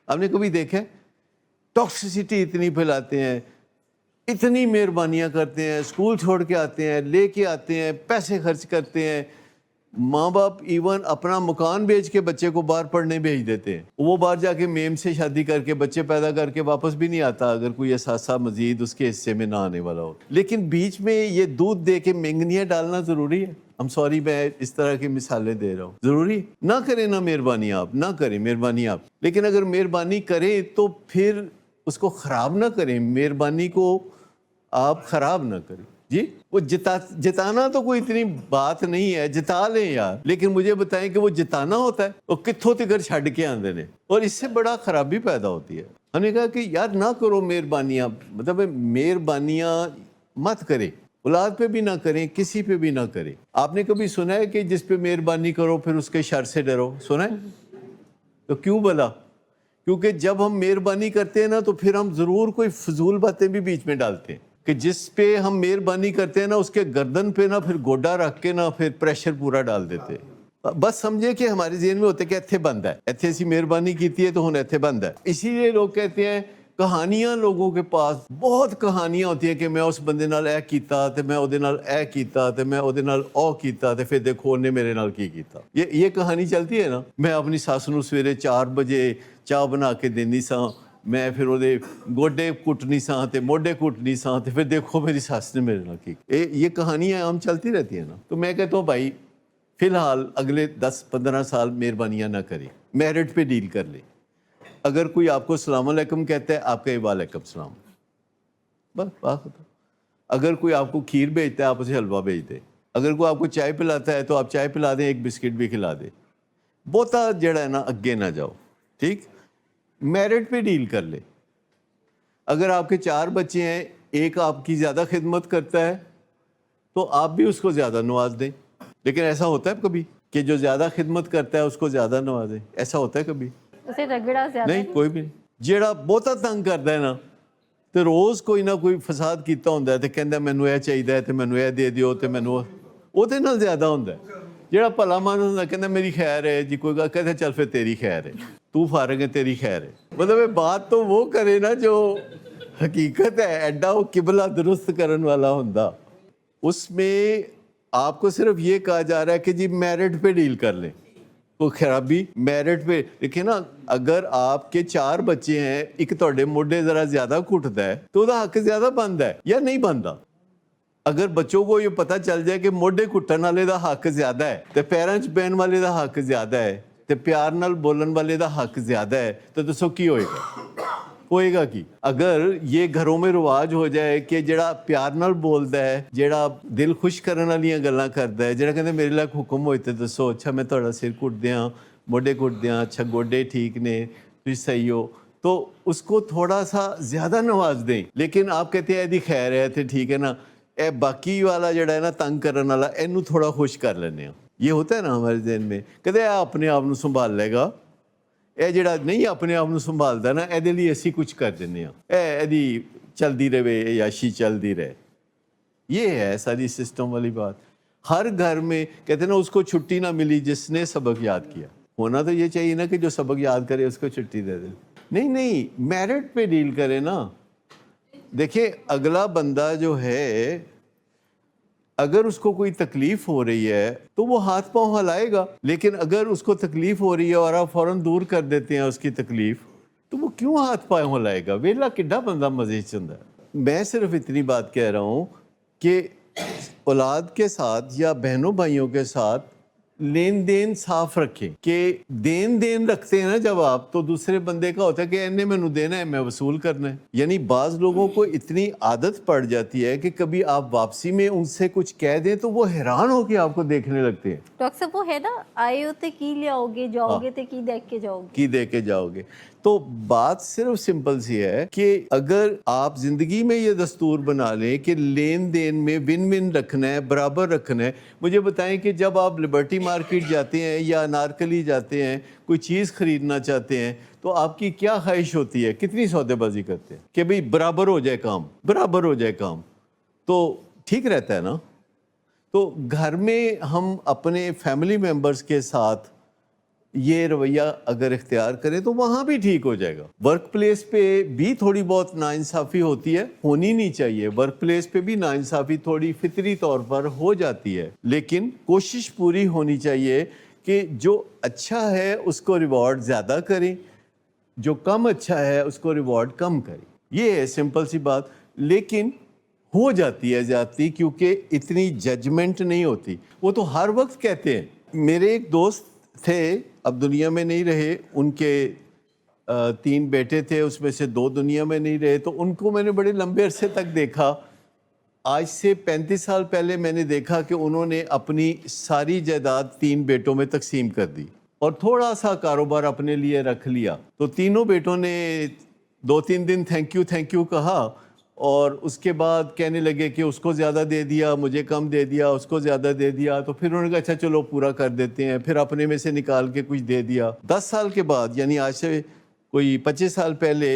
آپ نے کبھی دیکھا؟ ٹاکسیسٹی اتنی پھیلاتے ہیں، اتنی مہربانیاں کرتے ہیں، اسکول چھوڑ کے آتے ہیں، لے کے آتے ہیں، پیسے خرچ کرتے ہیں. ماں باپ ایون اپنا مکان بیچ کے بچے کو باہر پڑھنے بھیج دیتے ہیں. وہ باہر جا کے میم سے شادی کر کے بچے پیدا کر کے واپس بھی نہیں آتا اگر کوئی اثاثہ مزید اس کے حصے میں نہ آنے والا ہو. لیکن بیچ میں یہ دودھ دے کے مینگنیاں ڈالنا ضروری ہے؟ ہم سوری میں اس طرح کی مثالیں دے رہا ہوں. ضروری نہ کریں نا مہربانی، آپ نہ کریں مہربانی آپ. لیکن اگر مہربانی کریں تو پھر اس کو خراب نہ کریں. مہربانی کو آپ خراب نہ کریں. جی وہ جتانا تو کوئی اتنی بات نہیں ہے، جتا لیں یار. لیکن مجھے بتائیں کہ وہ جتانا ہوتا ہے، وہ کتھوں تکر چھڈ کے آندے نے، اور اس سے بڑا خرابی پیدا ہوتی ہے. ہم نے کہا کہ یار نہ کرو مہربانیاں، مطلب مہربانیاں مت کریں، اولاد پہ بھی نہ کریں، کسی پہ بھی نہ کریں. آپ نے کبھی سنا ہے کہ جس پہ مہربانی کرو پھر اس کے شر سے ڈرو؟ سنا ہے؟ تو کیوں بلا؟ کیونکہ جب ہم مہربانی کرتے ہیں نا تو پھر ہم ضرور کوئی فضول باتیں بھی بیچ میں ڈالتے ہیں کہ جس پہ ہم مہربانی کرتے ہیں نا اس کے گردن پہ نا پھر گوڈا رکھ کے نا پھر پریشر پورا ڈال دیتے ہیں. بس سمجھے کہ ہمارے ذہن میں ہوتا ہے کہ ایتھے بند ہے، ایتھے ایسی مہربانی کیتی ہے تو ہن ایتھے بند ہے. اسی لیے لوگ کہتے ہیں کہانیاں، لوگوں کے پاس بہت کہانیاں ہوتی ہیں کہ میں اس بندے نال اے کیتا تے میں اودے نال اے کیتا تے میں اودے نال او کیتا تے پھر دیکھو نے میرے نال کی کیتا. یہ کہانی چلتی ہے نا. میں اپنی ساس نوں سویرے 4 بجے چاہ بنا کے دینی سا، میں پھر وہ گوڈے کٹنی سا تے موڈے کٹنی سا تے پھر دیکھو میری ساس نے میرے نال کی. یہ کہانیاں عام چلتی رہتی ہیں نا. تو میں کہتا ہوں بھائی فی الحال اگلے 10-15 سال مہربانیاں نہ کریں، میرٹ پہ ڈیل کر لیں. اگر کوئی آپ کو السلام علیکم کہتا ہے آپ کہیں وعلیکم السلام، بس بات ختم. اگر کوئی آپ کو کھیر بھیجتا ہے آپ اسے حلوہ بھیج دیں. اگر کوئی آپ کو چائے پلاتا ہے تو آپ چائے پلا دیں، ایک بسکٹ بھی کھلا دیں. بہتا جڑا ہے نا اگے نہ جاؤ، ٹھیک؟ میرٹ پہ ڈیل کر لیں. اگر آپ کے 4 بچے ہیں، ایک آپ کی زیادہ خدمت کرتا ہے تو آپ بھی اس کو زیادہ نواز دیں. لیکن ایسا ہوتا ہے کبھی کہ جو زیادہ خدمت کرتا ہے اس کو زیادہ نوازیں؟ ایسا ہوتا ہے کبھی؟ اسے رگڑا زیادہ نہیں، کوئی بھی نہیں. جیڑا بہتا تنگ کرتا ہے نا تو روز کوئی نہ کوئی فساد کیتا ہوندا ہے تے کہندا مینوں اے چاہیدا ہے تے مینوں اے دے دیو تے مینوں اودے نال زیادہ ہوندا ہے. جیڑا بھلا مانس ہوندا کہندا میری خیر ہے جی، کوئی گل کہتا چل پھر تیری خیر ہے، تو فارغ ہے تیری خیر ہے. مطلب بات تو وہ کرے نا جو حقیقت ہے. ایڈا وہ قبلہ درست کرن والا ہوندا. اس میں آپ کو صرف یہ کہا جا رہا ہے کہ جی میرٹ پہ ڈیل کر لیں. کوئی خرابی میرٹ پہ دیکھیں نا. اگر آپ کے 4 بچے ہیں، ایک تہاڈے موڈے ذرا زیادہ کٹتا ہے تو دا حق زیادہ بنتا ہے یا نہیں بنتا؟ اگر بچوں کو یہ پتہ چل جائے کہ موڈے کٹن والے دا حق زیادہ ہے تے پیراں چ بہن والے دا حق زیادہ ہے تے پیار نال بولن والے دا حق زیادہ ہے تو دسو کی ہوئے گا؟ ہوئے گا کی؟ اگر یہ گھروں میں رواج ہو جائے کہ جڑا پیار نال بولدا ہے، جڑا دل خوش کرن والیاں گلاں کردا ہے، جڑا کہندا میرے لائق حکم ہوئے تے دسو، اچھا میں تہاڈا سر کٹ دیاں، موڈے کٹ دیاں، اچھا گوڈے ٹھیک نے، تسی صحیح ہو، تو اس کو تھوڑا سا زیادہ نواز دیں. لیکن آپ کہتے ہیں ایدی خیر ہے تے ٹھیک ہے نا، اے باقی والا جڑا ہے نا تنگ کرن والا، اینوں تھوڑا خوش کر لینے ہاں. یہ ہوتا ہے نا ہمارے ذہن میں، کہتے ہیں اپنے آپ نو سنبھال لے گا. اے جڑا نہیں اپنے آپ نو سنبھالدا نا، اے دے لیے اسی کچھ کر دینے ہاں. اے ایدی چلدی رہے، عیاشی چلدی رہے. یہ ہے ساری سسٹم والی بات. ہر گھر میں کہتے ہیں نا اس کو چھٹی نہ ملی جس نے سبق یاد کیا. ہونا تو یہ چاہیے نا کہ جو سبق یاد کرے اس کو چھٹی دے دیں. نہیں میرٹ پہ ڈیل کرے نا. دیکھیں اگلا بندہ جو ہے اگر اس کو کوئی تکلیف ہو رہی ہے تو وہ ہاتھ پاؤں ہلائے گا, لیکن اگر اس کو تکلیف ہو رہی ہے اور آپ فوراً دور کر دیتے ہیں اس کی تکلیف, تو وہ کیوں ہاتھ پاؤں ہلائے گا؟ ویلا کڈا بندہ مزے چند ہے. میں صرف اتنی بات کہہ رہا ہوں کہ اولاد کے ساتھ یا بہنوں بھائیوں کے ساتھ لین دین صاف رکھیں. کہ دین رکھتے ہیں نا جب آپ, تو دوسرے بندے کا ہوتا ہے کہ انہیں میں دینا ہے, میں وصول کرنا ہے. یعنی بعض لوگوں کو اتنی عادت پڑ جاتی ہے کہ کبھی آپ واپسی میں ان سے کچھ کہہ دیں تو وہ حیران ہو کے آپ کو دیکھنے لگتے ہیں. ڈاکٹر صاحب وہ ہے نا, آئے ہوتے کی لے آؤ گے, جاؤ گے تو کی دیکھ کے جاؤ گے. کی دے کے جاؤ گے. تو بات صرف سمپل سی ہے کہ اگر آپ زندگی میں یہ دستور بنا لیں کہ لین دین میں ون ون رکھنا ہے, برابر رکھنا ہے. مجھے بتائیں کہ جب آپ لبرٹی مارکیٹ جاتے ہیں یا انارکلی جاتے ہیں, کوئی چیز خریدنا چاہتے ہیں, تو آپ کی کیا خواہش ہوتی ہے؟ کتنی سودے بازی کرتے ہیں کہ بھئی برابر ہو جائے کام, برابر ہو جائے کام, تو ٹھیک رہتا ہے نا. تو گھر میں ہم اپنے فیملی ممبرز کے ساتھ یہ رویہ اگر اختیار کریں تو وہاں بھی ٹھیک ہو جائے گا. ورک پلیس پہ بھی تھوڑی بہت ناانصافی ہوتی ہے, ہونی نہیں چاہیے. ورک پلیس پہ بھی ناانصافی تھوڑی فطری طور پر ہو جاتی ہے, لیکن کوشش پوری ہونی چاہیے کہ جو اچھا ہے اس کو ریوارڈ زیادہ کریں, جو کم اچھا ہے اس کو ریوارڈ کم کریں. یہ ہے سمپل سی بات. لیکن ہو جاتی ہے زیادتی کیونکہ اتنی ججمنٹ نہیں ہوتی. وہ تو ہر وقت کہتے ہیں. میرے ایک دوست تھے, اب دنیا میں نہیں رہے, ان کے 3 بیٹے تھے, اس میں سے 2 دنیا میں نہیں رہے, تو ان کو میں نے بڑے لمبے عرصے تک دیکھا. آج سے 35 سال پہلے میں نے دیکھا کہ انہوں نے اپنی ساری جائیداد 3 بیٹوں میں تقسیم کر دی اور تھوڑا سا کاروبار اپنے لیے رکھ لیا. تو تینوں بیٹوں نے 2-3 دن تھینک یو کہا اور اس کے بعد کہنے لگے کہ اس کو زیادہ دے دیا, مجھے کم دے دیا, اس کو زیادہ دے دیا. تو پھر انہوں نے کہا اچھا چلو پورا کر دیتے ہیں, پھر اپنے میں سے نکال کے کچھ دے دیا. 10 سال کے بعد, یعنی آج سے کوئی 25 سال پہلے,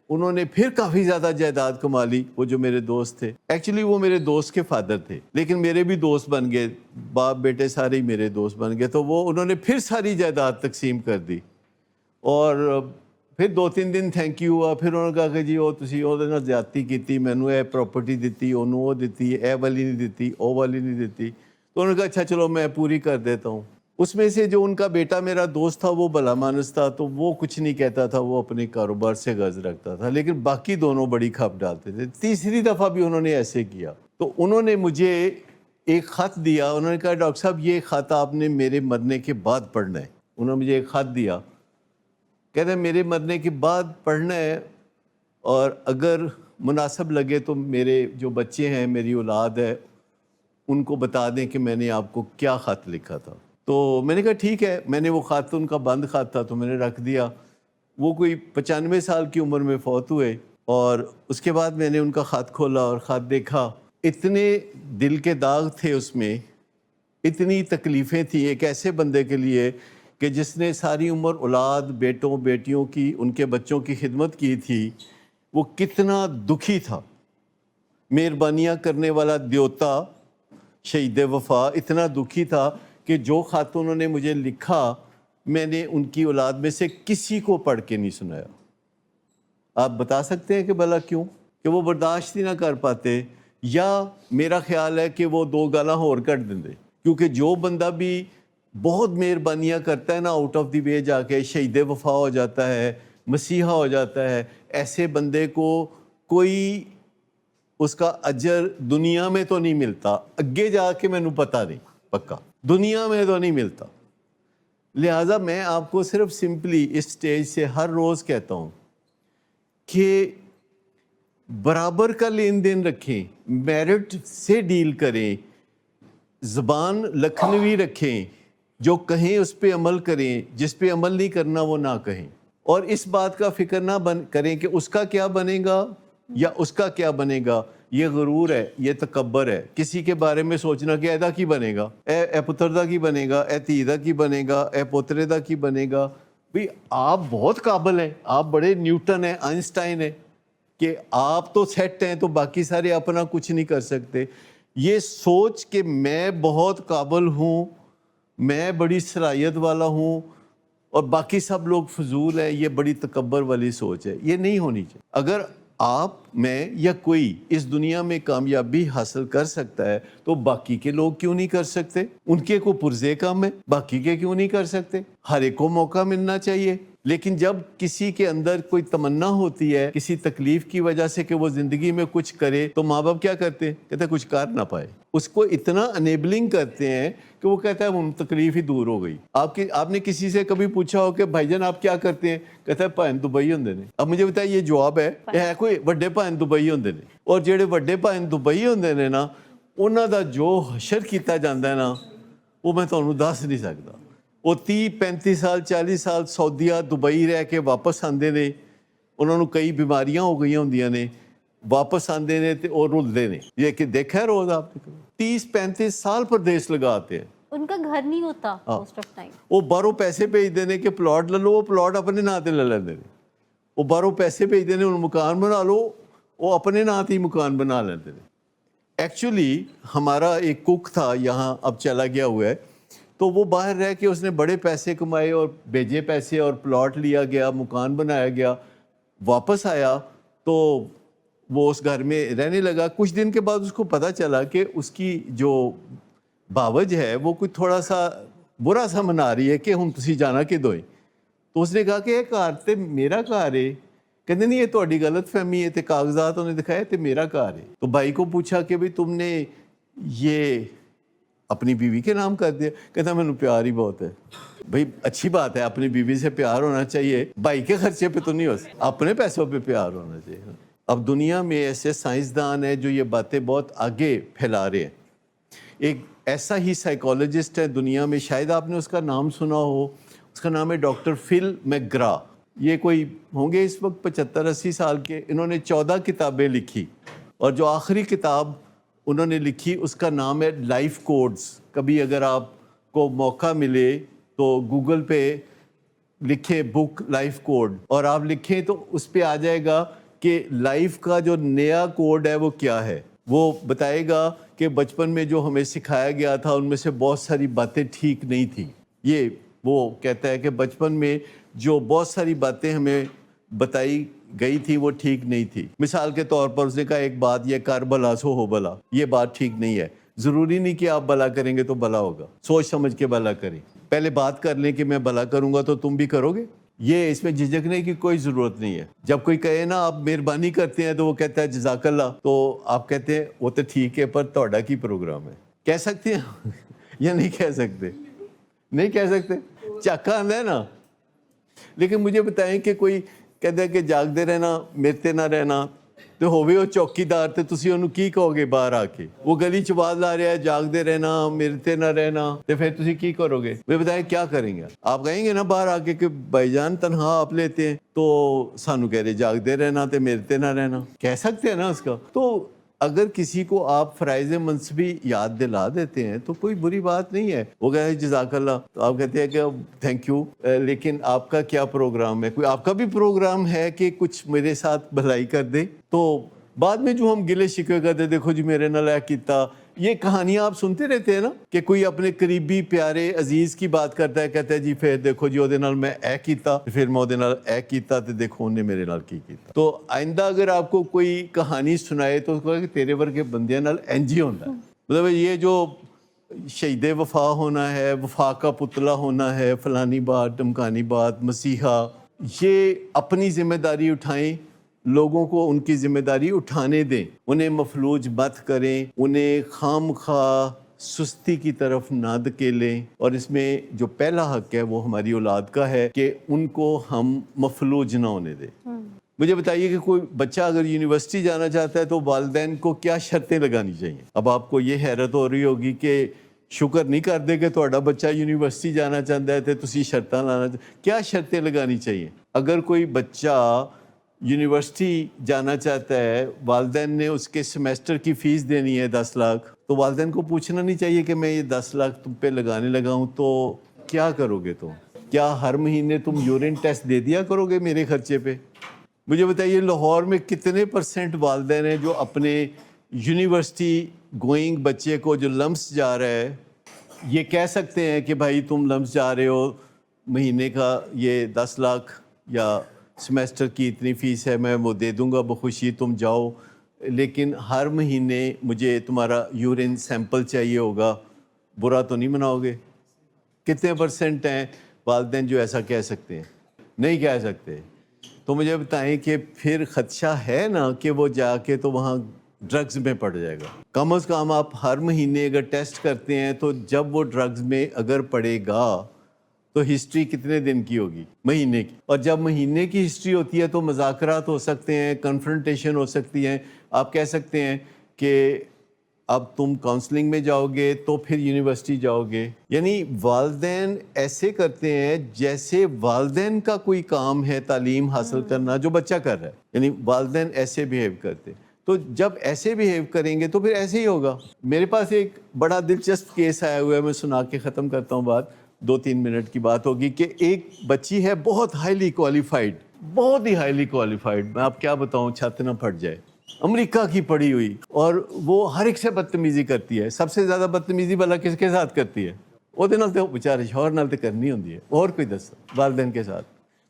انہوں نے پھر کافی زیادہ جائیداد کما لی. وہ جو میرے دوست تھے, ایکچولی وہ میرے دوست کے فادر تھے, لیکن میرے بھی دوست بن گئے, باپ بیٹے سارے ہی میرے دوست بن گئے. تو وہ انہوں نے پھر ساری جائیداد تقسیم کر دی اور پھر 2-3 دن تھینک یو ہوا. پھر انہوں نے کہا کہ جی وہ تسی وہ نال زیادتی کیتی, مینوں اے پراپرٹی دتی, انہوں وہ دتی, اے والی نہیں دتی, او والی نہیں دتی. تو انہوں نے کہا اچھا چلو میں پوری کر دیتا ہوں. اس میں سے جو ان کا بیٹا میرا دوست تھا وہ بھلا مانس تھا, تو وہ کچھ نہیں کہتا تھا, وہ اپنے کاروبار سے غرض رکھتا تھا, لیکن باقی دونوں بڑی کھپ ڈالتے تھے. تیسری دفعہ بھی انہوں نے ایسے کیا. تو انہوں نے مجھے ایک خط دیا. انہوں نے کہا ڈاکٹر صاحب یہ خط آپ نے میرے مرنے کے بعد پڑھنا ہے. انہوں نے مجھے ایک خط دیا, کہتے ہیں میرے مرنے کے بعد پڑھنا ہے, اور اگر مناسب لگے تو میرے جو بچے ہیں, میری اولاد ہے, ان کو بتا دیں کہ میں نے آپ کو کیا خط لکھا تھا. تو میں نے کہا ٹھیک ہے. میں نے وہ خط, ان کا بند خط تھا, تو میں نے رکھ دیا. وہ کوئی 95 سال کی عمر میں فوت ہوئے, اور اس کے بعد میں نے ان کا خط کھولا اور خط دیکھا. اتنے دل کے داغ تھے اس میں, اتنی تکلیفیں تھیں ایک ایسے بندے کے لیے کہ جس نے ساری عمر اولاد, بیٹوں بیٹیوں کی, ان کے بچوں کی خدمت کی تھی. وہ کتنا دکھی تھا. مہربانیاں کرنے والا دیوتا شہید وفا اتنا دکھی تھا کہ جو خط انہوں نے مجھے لکھا میں نے ان کی اولاد میں سے کسی کو پڑھ کے نہیں سنایا. آپ بتا سکتے ہیں کہ بھلا کیوں؟ کہ وہ برداشت ہی نہ کر پاتے, یا میرا خیال ہے کہ وہ 2 گالاں اور کٹ دیں. کیونکہ جو بندہ بھی بہت مہربانیاں کرتا ہے نا, آؤٹ آف دی وے جا کے شہید وفا ہو جاتا ہے, مسیحا ہو جاتا ہے, ایسے بندے کو کوئی اس کا اجر دنیا میں تو نہیں ملتا. اگے جا کے میں نے پتہ نہیں, پکا دنیا میں تو نہیں ملتا. لہٰذا میں آپ کو صرف سمپلی اس سٹیج سے ہر روز کہتا ہوں کہ برابر کا لین دین رکھیں, میرٹ سے ڈیل کریں, زبان لکھنوی رکھیں, جو کہیں اس پہ عمل کریں, جس پہ عمل نہیں کرنا وہ نہ کہیں. اور اس بات کا فکر نہ کریں کہ اس کا کیا بنے گا یا اس کا کیا بنے گا. یہ غرور ہے, یہ تکبر ہے. کسی کے بارے میں سوچنا کہ ایدا کی بنے گا, اے پتر دا کی بنے گا, اے دھی دا کی بنے گا, اے پوترے دا کی بنے گا. بھئی آپ بہت قابل ہیں, آپ بڑے نیوٹن ہیں, آئنسٹائن ہیں, کہ آپ تو سیٹ ہیں تو باقی سارے اپنا کچھ نہیں کر سکتے. یہ سوچ کہ میں بہت قابل ہوں, میں بڑی صلاحیت والا ہوں اور باقی سب لوگ فضول ہیں, یہ بڑی تکبر والی سوچ ہے. یہ نہیں ہونی چاہیے. اگر آپ, میں یا کوئی اس دنیا میں کامیابی حاصل کر سکتا ہے تو باقی کے لوگ کیوں نہیں کر سکتے؟ ان کے کو پرزے کم ہے, باقی کے کیوں نہیں کر سکتے؟ ہر ایک کو موقع ملنا چاہیے. لیکن جب کسی کے اندر کوئی تمنا ہوتی ہے کسی تکلیف کی وجہ سے کہ وہ زندگی میں کچھ کرے, تو ماں باپ کیا کرتے ہیں؟ کہتے ہیں کچھ کر نہ پائے. اس کو اتنا انیبلنگ کرتے ہیں کہ وہ کہتا ہے وہ تکلیف ہی دور ہو گئی. آپ نے کسی سے کبھی پوچھا ہو کہ بھائی جان آپ کیا کرتے ہیں؟ کہتا ہے بھائن دبئی ہوندے نے. اب مجھے بتائیے یہ جواب ہے کوئی وڈے بھائن دبئی ہوندے نے, اور جہے وڈے بھائن دبئی ہوندے نے نا, انہاں دا جو حشر کیتا جاندا ہے نا, وہ میں تانوں دس نہیں سکدا. وہ 30-35 سال 40 سال سعودیہ دبئی رہ کے واپس آندے نے, انہوں نے کئی بیماریاں ہو گئی ہوندیاں نے, واپس آندے نے تے اور رلدے نے. یہ کہ دیکھا ہے روز آپ نے 30-35 سال پردیس لگاتے ہیں, ان کا گھر نہیں ہوتا موسٹ آف ٹائم. وہ باہروں پیسے بھیج دینے کہ پلاٹ لے لو, وہ پلاٹ اپنے نام تے لے لیندے نے. وہ باہروں پیسے بھیج دینے انہوں مکان بنا لو, وہ اپنے نام تے ہی مکان بنا لیندے نے. ایکچولی ہمارا ایک کک تھا یہاں, اب چلا گیا ہوا ہے, تو وہ باہر رہ کے اس نے بڑے پیسے کمائے اور بھیجے پیسے اور پلاٹ لیا گیا, مکان بنایا گیا, واپس آیا تو وہ اس گھر میں رہنے لگا. کچھ دن کے بعد اس کو پتہ چلا کہ اس کی جو باوج ہے وہ کوئی تھوڑا سا برا سا منا رہی ہے کہ ہم تسی جانا کہ دوئیں. تو اس نے کہا کہ یہ گھر تے میرا گھر ہے. کہتے نہیں یہ تہاڈی غلط فہمی ہے, تے کاغذات انہوں نے دکھائے تے میرا گھر ہے. تو بھائی کو پوچھا کہ بھئی تم نے یہ اپنی بیوی کے نام کر دیا. کہتا میں نے پیار ہی بہت ہے. بھئی اچھی بات ہے, اپنی بیوی سے پیار ہونا چاہیے, بھائی کے خرچے پہ تو نہیں ہو سکتا, اپنے پیسوں پہ پیار ہونا چاہیے. اب دنیا میں ایسے سائنسدان ہیں جو یہ باتیں بہت آگے پھیلا رہے ہیں. ایک ایسا ہی سائیکالوجسٹ ہے دنیا میں, شاید آپ نے اس کا نام سنا ہو, اس کا نام ہے ڈاکٹر فل میکگرا. یہ کوئی ہوں گے اس وقت 75-80 سال کے. انہوں نے 14 کتابیں لکھی, اور جو آخری کتاب انہوں نے لکھی اس کا نام ہے لائف کوڈز. کبھی اگر آپ کو موقع ملے تو گوگل پہ لکھیں بک لائف کوڈ, اور آپ لکھیں تو اس پہ آ جائے گا کہ لائف کا جو نیا کوڈ ہے وہ کیا ہے. وہ بتائے گا کہ بچپن میں جو ہمیں سکھایا گیا تھا ان میں سے بہت ساری باتیں ٹھیک نہیں تھیں. یہ وہ کہتا ہے کہ بچپن میں جو بہت ساری باتیں ہمیں بتائی گئی تھی وہ ٹھیک نہیں تھی. مثال کے طور پر اس نے کہا ایک بات, یہ کر بھلا سو ہو بھلا, یہ بات ٹھیک نہیں ہے. ضروری نہیں کہ آپ بھلا کریں گے تو بھلا ہوگا, سوچ سمجھ کے بھلا کریں. پہلے بات کر لیں کہ میں بھلا کروں گا تو تم بھی کرو گے. یہ اس میں جھجکنے کی کوئی ضرورت نہیں ہے. جب کوئی کہے نا آپ مہربانی کرتے ہیں تو وہ کہتا ہے جزاک اللہ, تو آپ کہتے ہیں وہ تو ٹھیک ہے پر تہاڈا کی پروگرام ہے. کہہ سکتے ہیں یا نہیں کہہ سکتے؟ نہیں کہہ سکتے, چاکا آندا ہے نا. لیکن مجھے بتائیں کہ کوئی کہتا ہے کہ جاگتے رہنا میرتے نہ رہنا, تو ہووے وہ چوکیدار تے تسی انہوں کی کہو گے باہر آ کے؟ وہ گلی چ آواز لا رہا ہے جاگتے رہنا میرتے نہ رہنا, تو پھر تسی کی کرو گے؟ مجھے بتائیں کیا کریں گے آپ؟ کہیں گے نا باہر آ کے کہ بھائی جان تنہا آپ لیتے ہیں تو سانو کہہ رہے جاگتے رہنا تے میرتے نہ رہنا. کہہ سکتے ہیں نا اس کا. تو اگر کسی کو آپ فرائض منصبی یاد دلا دیتے ہیں تو کوئی بری بات نہیں ہے. وہ کہتے ہیں جزاک اللہ, تو آپ کہتے ہیں کہ تھینک یو, لیکن آپ کا کیا پروگرام ہے؟ کوئی آپ کا بھی پروگرام ہے کہ کچھ میرے ساتھ بھلائی کر دے؟ تو بعد میں جو ہم گلے شکوے کرتے دیکھو جی میرے نال اے کیتا, یہ کہانیاں آپ سنتے رہتے ہیں نا کہ کوئی اپنے قریبی پیارے عزیز کی بات کرتا ہے, کہتا ہے جی پھر دیکھو جی اودے نال میں اے کیتا, پھر میں اودے نال اے کیتا, تے دیکھو انہیں میرے نال کی کیتا. تو آئندہ اگر آپ کو کوئی کہانی سنائے تو اس کو کہ تیرے ورگے بندیاں نال انج ہی ہوندا ہے. مطلب یہ جو شہید وفا ہونا ہے, وفا کا پتلا ہونا ہے, فلانی بات ڈمکانی بات, مسیحا, یہ اپنی ذمہ داری اٹھائیں, لوگوں کو ان کی ذمہ داری اٹھانے دیں, انہیں مفلوج مت کریں, انہیں خام خواہ سستی کی طرف نہ دھکیلیں. اور اس میں جو پہلا حق ہے وہ ہماری اولاد کا ہے کہ ان کو ہم مفلوج نہ ہونے دیں. مجھے بتائیے کہ کوئی بچہ اگر یونیورسٹی جانا چاہتا ہے تو والدین کو کیا شرطیں لگانی چاہیے؟ اب آپ کو یہ حیرت ہو رہی ہوگی کہ شکر نہیں کر دے کہ تہاڈا بچہ یونیورسٹی جانا چاہتا ہے تے تسی شرطاں لانا کیا شرطیں لگانی چاہیے؟ اگر کوئی بچہ یونیورسٹی جانا چاہتا ہے, والدین نے اس کے سیمیسٹر کی فیس دینی ہے 10 لاکھ, تو والدین کو پوچھنا نہیں چاہیے کہ میں یہ 10 لاکھ تم پہ لگانے لگا ہوں تو کیا کرو گے؟ تم کیا ہر مہینے تم یورین ٹیسٹ دے دیا کرو گے میرے خرچے پہ؟ مجھے بتائیے لاہور میں کتنے % والدین ہیں جو اپنے یونیورسٹی گوئنگ بچے کو جو لمس جا رہا ہے یہ کہہ سکتے ہیں کہ بھائی تم لمس جا رہے ہو مہینے کا یہ 10 لاکھ یا سمیسٹر کی اتنی فیس ہے میں وہ دے دوں گا بخوشی تم جاؤ، لیکن ہر مہینے مجھے تمہارا یورین سیمپل چاہیے ہوگا، برا تو نہیں مناؤ گے؟ کتنے پرسنٹ ہیں والدین جو ایسا کہہ سکتے ہیں؟ نہیں کہہ سکتے. تو مجھے بتائیں کہ پھر خدشہ ہے نا کہ وہ جا کے تو وہاں ڈرگز میں پڑ جائے گا. کم از کم آپ ہر مہینے اگر ٹیسٹ کرتے ہیں تو جب وہ ڈرگز میں اگر پڑے گا تو ہسٹری کتنے دن کی ہوگی؟ مہینے کی. اور جب مہینے کی ہسٹری ہوتی ہے تو مذاکرات ہو سکتے ہیں، کنفرنٹیشن ہو سکتی ہیں. آپ کہہ سکتے ہیں کہ اب تم کاؤنسلنگ میں جاؤ گے تو پھر یونیورسٹی جاؤ گے. یعنی والدین ایسے کرتے ہیں جیسے والدین کا کوئی کام ہے تعلیم حاصل کرنا جو بچہ کر رہا ہے. یعنی والدین ایسے بیہیو کرتے ہیں. تو جب ایسے بیہیو کریں گے تو پھر ایسے ہی ہوگا. میرے پاس ایک بڑا دلچسپ کیس آیا ہوا ہے، میں سنا کے ختم کرتا ہوں بات، 2-3 منٹ کی بات ہوگی. کہ ایک بچی ہے بہت ہائیلی کوالیفائڈ، بہت ہی ہائیلی کوالیفائڈ، میں آپ کیا بتاؤں چھت نہ پھٹ جائے، امریکہ کی پڑھی ہوئی، اور وہ ہر ایک سے بدتمیزی کرتی ہے. سب سے زیادہ بدتمیزی بھلا کس کے ساتھ کرتی ہے؟ وہ نال تو بیچارے شوہر نال تو کرنی ہوندی ہے، اور کوئی دس والدین کے ساتھ.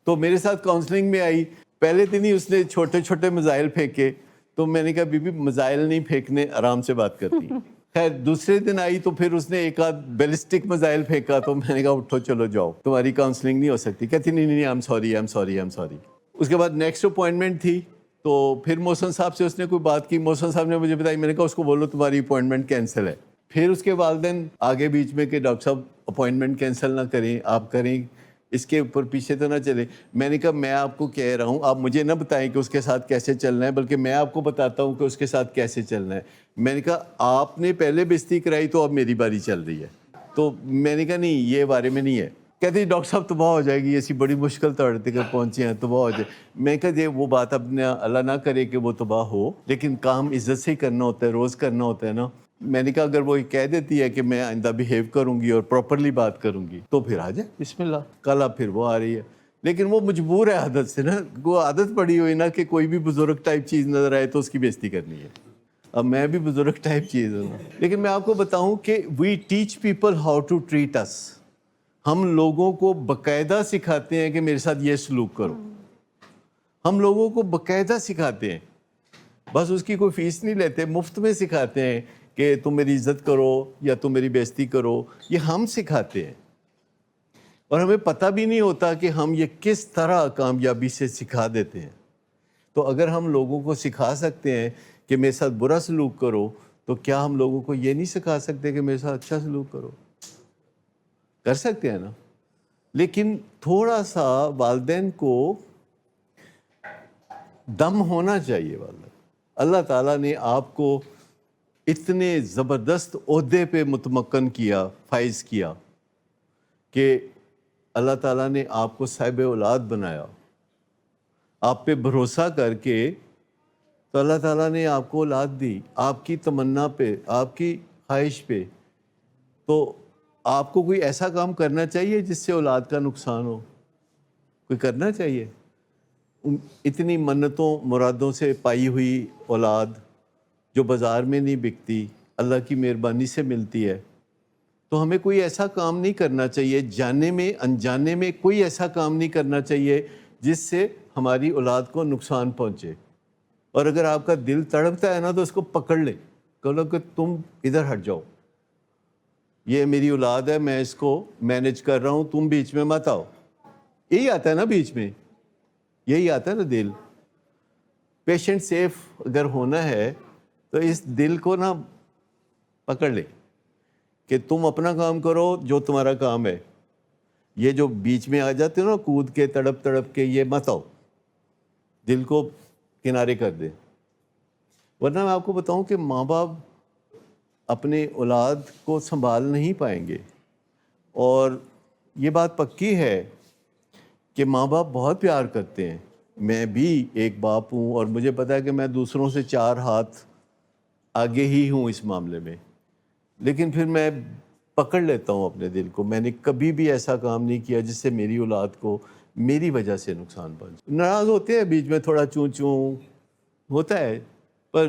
تو میرے ساتھ کاؤنسلنگ میں آئی، پہلے دن ہی اس نے چھوٹے چھوٹے میزائل پھینکے، تو میں نے کہا بی بی میزائل نہیں پھینکنے، آرام سے بات کرتی. خیر دوسرے دن آئی تو پھر اس نے ایک آدھ بیلسٹک میزائل پھینکا، تو میں نے کہا اٹھو چلو جاؤ، تمہاری کاؤنسلنگ نہیں ہو سکتی. کہتی نہیں نہیں آئی ایم سوری. اس کے بعد نیکسٹ اپوائنٹمنٹ تھی، تو پھر محسن صاحب سے اس نے کوئی بات کی، محسن صاحب نے مجھے بتائی، میں نے کہا اس کو بولو تمہاری اپوائنٹمنٹ کینسل ہے. پھر اس کے والدین آگے بیچ میں کہ ڈاکٹر صاحب اپوائنٹمنٹ کینسل نہ کریں، آپ کریں، اس کے اوپر پیچھے تو نہ چلیں. میں نے کہا میں آپ کو کہہ رہا ہوں، آپ مجھے نہ بتائیں کہ اس کے ساتھ کیسے چلنا ہے، بلکہ میں آپ کو بتاتا ہوں کہ اس کے ساتھ کیسے چلنا ہے. میں نے کہا آپ نے پہلے بےزتی کرائی تو اب میری باری چل رہی ہے. تو میں نے کہا نہیں یہ بارے میں نہیں ہے. کہتے ڈاکٹر صاحب تباہ ہو جائے گی، ایسی بڑی مشکل تک پہنچے ہیں، تباہ ہو جائے. میں کہا وہ بات اپنے اللہ نہ کرے کہ وہ تباہ ہو، لیکن کام عزت سے ہی کرنا ہوتا ہے، روز کرنا ہوتا ہے نا. میں نے کہا اگر وہ کہہ دیتی ہے کہ میں آئندہ بیہیو کروں گی اور پراپرلی بات کروں گی تو پھر آ جائے، بسم اللہ. کل اب پھر وہ آ رہی ہے، لیکن وہ مجبور ہے عادت سے نا، وہ عادت پڑی ہوئی نا کہ کوئی بھی بزرگ ٹائپ چیز نظر آئے تو اس کی بےزتی کرنی ہے. اب میں بھی بزرگ ٹائپ چیز ہوں، لیکن میں آپ کو بتاؤں کہ we teach people how to treat us. ہم لوگوں کو باقاعدہ سکھاتے ہیں کہ میرے ساتھ یہ سلوک کرو. ہم لوگوں کو باقاعدہ سکھاتے ہیں، بس اس کی کوئی فیس نہیں لیتے، مفت میں سکھاتے ہیں کہ تم میری عزت کرو یا تم میری بےزتی کرو. یہ ہم سکھاتے ہیں اور ہمیں پتہ بھی نہیں ہوتا کہ ہم یہ کس طرح کامیابی سے سکھا دیتے ہیں. تو اگر ہم لوگوں کو سکھا سکتے ہیں کہ میرے ساتھ برا سلوک کرو، تو کیا ہم لوگوں کو یہ نہیں سکھا سکتے کہ میرے ساتھ اچھا سلوک کرو؟ کر سکتے ہیں نا. لیکن تھوڑا سا والدین کو دم ہونا چاہیے. والدین، اللہ تعالیٰ نے آپ کو اتنے زبردست عہدے پہ متمکن کیا، فائز کیا، کہ اللہ تعالیٰ نے آپ کو صاحب اولاد بنایا. آپ پہ بھروسہ کر کے تو اللہ تعالیٰ نے آپ کو اولاد دی، آپ کی تمنا پہ، آپ کی خواہش پہ. تو آپ کو کوئی ایسا کام کرنا چاہیے جس سے اولاد کا نقصان ہو؟ کوئی کرنا چاہیے؟ اتنی منتوں مرادوں سے پائی ہوئی اولاد جو بازار میں نہیں بکتی، اللہ کی مہربانی سے ملتی ہے. تو ہمیں کوئی ایسا کام نہیں کرنا چاہیے، جانے میں انجانے میں کوئی ایسا کام نہیں کرنا چاہیے جس سے ہماری اولاد کو نقصان پہنچے. اور اگر آپ کا دل تڑپتا ہے نا تو اس کو پکڑ لیں، کہو کہ تم ادھر ہٹ جاؤ، یہ میری اولاد ہے، میں اس کو مینج کر رہا ہوں، تم بیچ میں مت آؤ. یہی آتا ہے نا بیچ میں، یہی آتا ہے نا دل. پیشنٹ سیف اگر ہونا ہے تو اس دل کو نا پکڑ لے کہ تم اپنا کام کرو جو تمہارا کام ہے. یہ جو بیچ میں آ جاتے ہو نا کود کے تڑپ تڑپ کے، یہ مت آؤ، دل کو کنارے کر دے. ورنہ میں آپ کو بتاؤں کہ ماں باپ اپنے اولاد کو سنبھال نہیں پائیں گے. اور یہ بات پکی ہے کہ ماں باپ بہت پیار کرتے ہیں. میں بھی ایک باپ ہوں اور مجھے پتا ہے کہ میں دوسروں سے 4 ہاتھ آگے ہی ہوں اس معاملے میں. لیکن پھر میں پکڑ لیتا ہوں اپنے دل کو. میں نے کبھی بھی ایسا کام نہیں کیا جس سے میری اولاد کو میری وجہ سے نقصان پہنچے. ناراض ہوتے ہیں بیچ میں، تھوڑا چوں چوں ہوتا ہے، پر